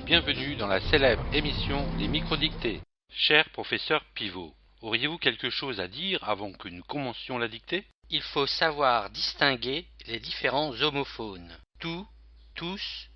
bienvenue dans la célèbre émission Les Microdictées. Cher professeur Pivot, auriez-vous quelque chose à dire avant que nous commencions la dictée? Il faut savoir distinguer les différents homophones. Tout, tous,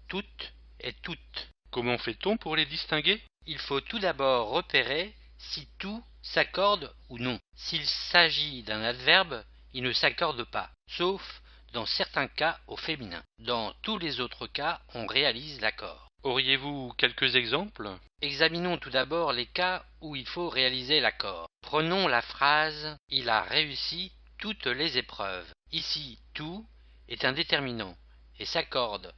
toutes et toutes. Comment fait-on pour les distinguer? Il faut tout d'abord repérer si tout s'accorde ou non. S'il s'agit d'un adverbe, il ne s'accorde pas, sauf dans certains cas au féminin. Dans tous les autres cas, on réalise l'accord. Auriez-vous quelques exemples? Examinons tout d'abord les cas où il faut réaliser l'accord. Prenons la phrase « Il a réussi toutes les épreuves ». Ici, tout est un déterminant et s'accorde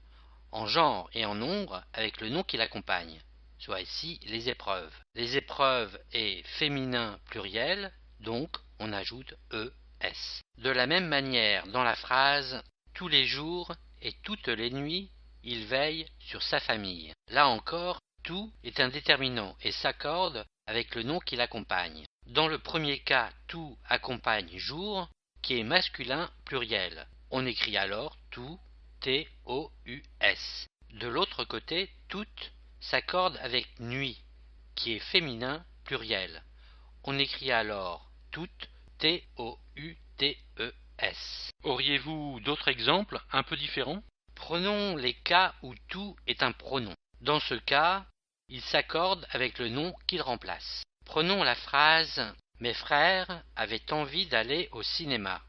en genre et en nombre avec le nom qui l'accompagne, soit ici les épreuves. Les épreuves est féminin pluriel, donc on ajoute ES. De la même manière, dans la phrase « Tous les jours et toutes les nuits, il veille sur sa famille ». Là encore, tout est un déterminant et s'accorde avec le nom qui l'accompagne. Dans le premier cas, tout accompagne jour, qui est masculin pluriel. On écrit alors tout, T-O-U-S. De l'autre côté, toute s'accorde avec nuit, qui est féminin pluriel. On écrit alors toute, T-O-U-T-E-S. Auriez-vous d'autres exemples un peu différents? Prenons les cas où tout est un pronom. Dans ce cas, il s'accorde avec le nom qu'il remplace. Prenons la phrase « Mes frères avaient envie d'aller au cinéma.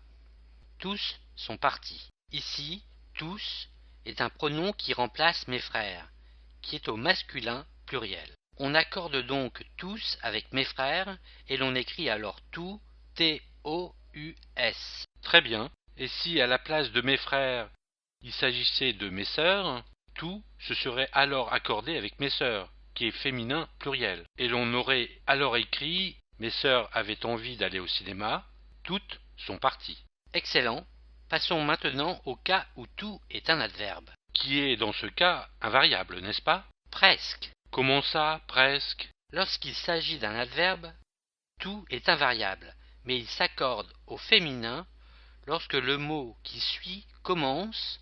Tous sont partis ». Ici, « tous » est un pronom qui remplace « mes frères », qui est au masculin pluriel. On accorde donc « tous » avec « mes frères » et l'on écrit alors « tout » T-O-U-S. Très bien. Et si à la place de mes frères, il s'agissait de mes sœurs, tout se serait alors accordé avec mes sœurs, qui est féminin pluriel. Et l'on aurait alors écrit « Mes sœurs avaient envie d'aller au cinéma, toutes sont parties ». Excellent. Passons maintenant au cas où tout est un adverbe. Qui est dans ce cas un variable, n'est-ce pas? Presque. Comment ça, presque? Lorsqu'il s'agit d'un adverbe, tout est un variable, mais il s'accorde au féminin lorsque le mot qui suit commence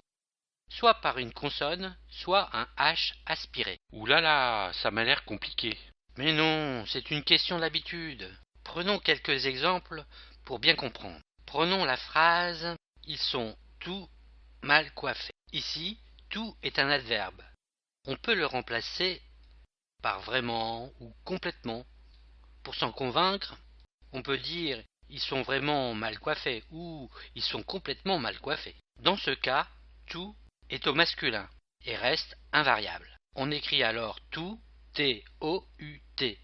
soit par une consonne, soit un H aspiré. Ouh là là, ça m'a l'air compliqué. Mais non, c'est une question d'habitude. Prenons quelques exemples pour bien comprendre. Prenons la phrase « Ils sont tous mal coiffés ». Ici, tout est un adverbe. On peut le remplacer par vraiment ou complètement. Pour s'en convaincre, on peut dire « Ils sont vraiment mal coiffés » ou « Ils sont complètement mal coiffés ». Dans ce cas, tout est au masculin et reste invariable. On écrit alors tout, T-O-U-T.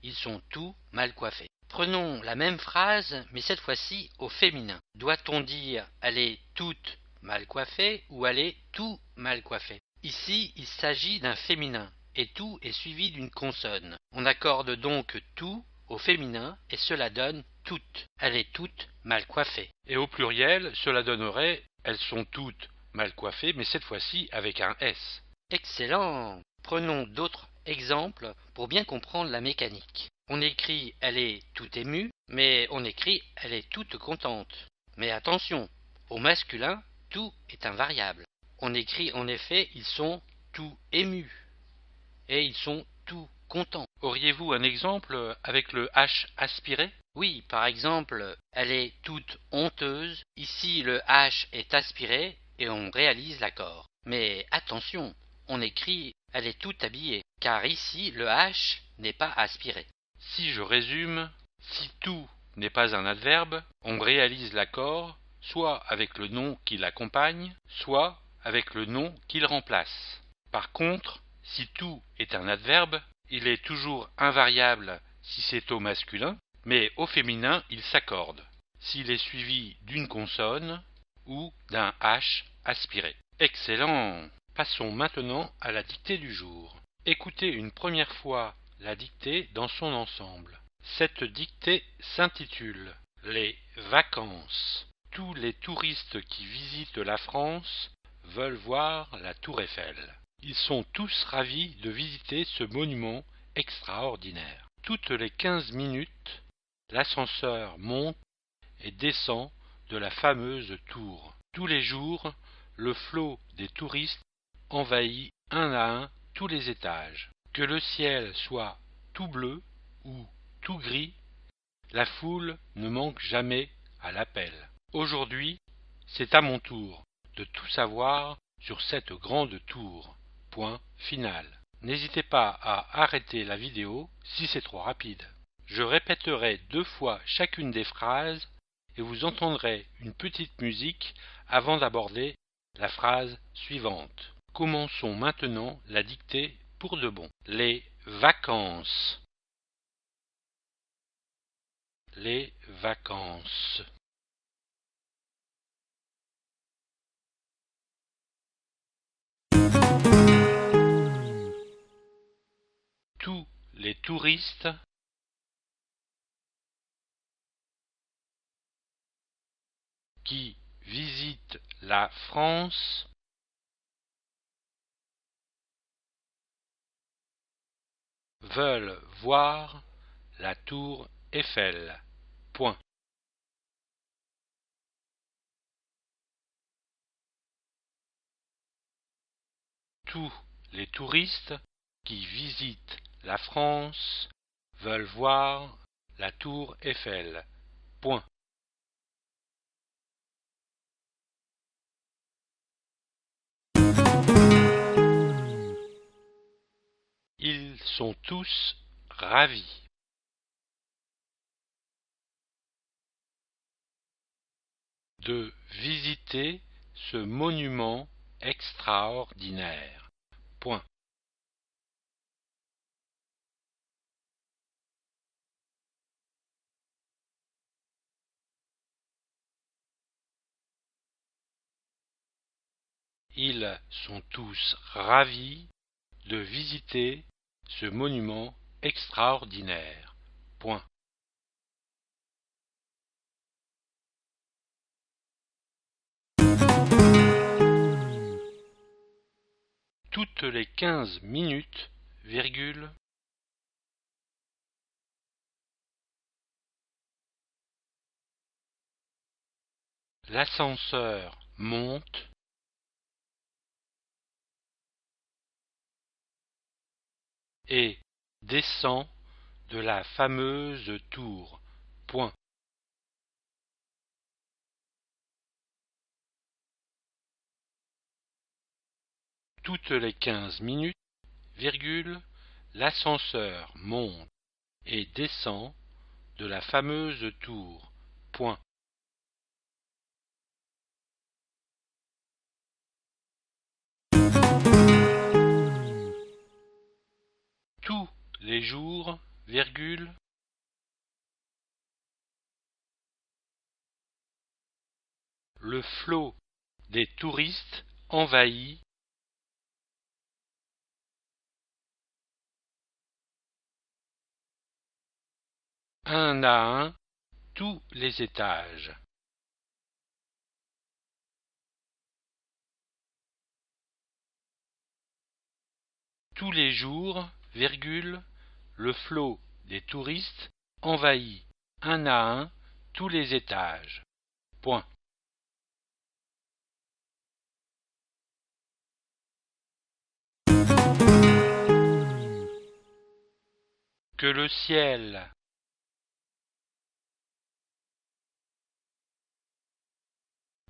Ils sont tous mal coiffés. Prenons la même phrase, mais cette fois-ci au féminin. Doit-on dire « elle est toute mal coiffée » ou « elle est tout mal coiffé » Ici, il s'agit d'un féminin, et tout est suivi d'une consonne. On accorde donc tout au féminin, et cela donne toute. Elle est toute mal coiffée. Et au pluriel, cela donnerait « elles sont toutes mal coiffées », mais cette fois-ci avec un S. Excellent! Prenons d'autres exemples pour bien comprendre la mécanique. On écrit « elle est toute émue », mais on écrit « elle est toute contente ». Mais attention, au masculin, tout est un variable. On écrit en effet « ils sont tout émus » et « ils sont tout contents ». Auriez-vous un exemple avec le H aspiré? Oui, par exemple, « elle est toute honteuse ». Ici, le H est aspiré et on réalise l'accord. Mais attention, on écrit « elle est toute habillée », car ici, le H n'est pas aspiré. Si je résume, si tout n'est pas un adverbe, on réalise l'accord soit avec le nom qui l'accompagne, soit avec le nom qu'il remplace. Par contre, si tout est un adverbe, il est toujours invariable si c'est au masculin, mais au féminin il s'accorde, s'il est suivi d'une consonne ou d'un H aspiré. Excellent! Passons maintenant à la dictée du jour. Écoutez une première fois la dictée dans son ensemble. Cette dictée s'intitule « Les vacances ». Tous les touristes qui visitent la France veulent voir la Tour Eiffel. Ils sont tous ravis de visiter ce monument extraordinaire. Toutes les 15 minutes, l'ascenseur monte et descend de la fameuse tour. Tous les jours, le flot des touristes envahit un à un tous les étages. Que le ciel soit tout bleu ou tout gris, la foule ne manque jamais à l'appel. Aujourd'hui, c'est à mon tour de tout savoir sur cette grande tour. Point final. N'hésitez pas à arrêter la vidéo si c'est trop rapide. Je répéterai 2 fois chacune des phrases et vous entendrez une petite musique avant d'aborder la phrase suivante. Commençons maintenant la dictée pour de bon. Les vacances. Les vacances. Tous les touristes qui visitent la France veulent voir la tour Eiffel. Point. Tous les touristes qui visitent la France veulent voir la tour Eiffel. Point. Ils sont tous ravis de visiter ce monument extraordinaire. Point. Ils sont tous ravis de visiter ce monument extraordinaire. Point. Toutes les 15 minutes, virgule, l'ascenseur monte et descend de la fameuse tour. Point. Toutes les 15 minutes, virgule, l'ascenseur monte et descend de la fameuse tour. Point. Tous les jours, virgule, le flot des touristes envahit un à un tous les étages. Tous les jours, virgule, le flot des touristes envahit un à un tous les étages. Point. Que le ciel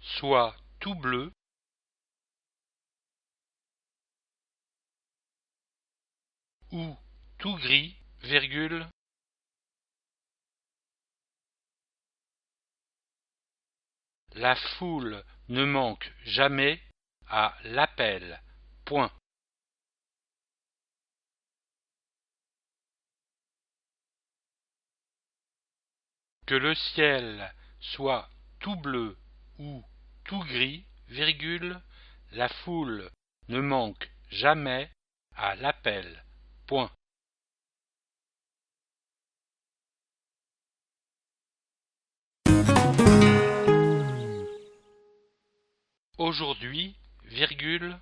soit tout bleu ou tout gris, virgule, la foule ne manque jamais à l'appel. Point. Que le ciel soit tout bleu ou tout gris, virgule, la foule ne manque jamais à l'appel. Point. Aujourd'hui, virgule,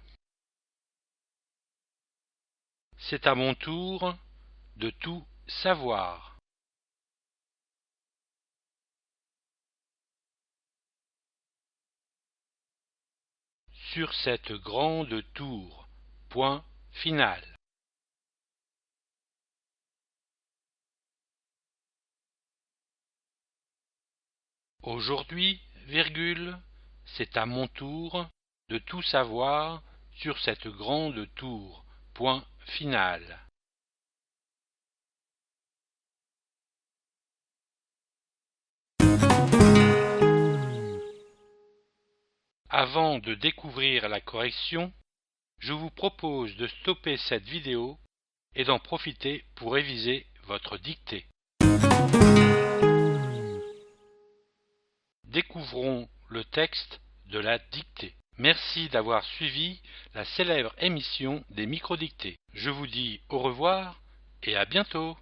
c'est à mon tour de tout savoir. Sur cette grande tour. Point final. Aujourd'hui, c'est à mon tour de tout savoir sur cette grande tour. Point final. Avant de découvrir la correction, je vous propose de stopper cette vidéo et d'en profiter pour réviser votre dictée. Découvrons le texte de la dictée. Merci d'avoir suivi la célèbre émission des microdictées. Je vous dis au revoir et à bientôt.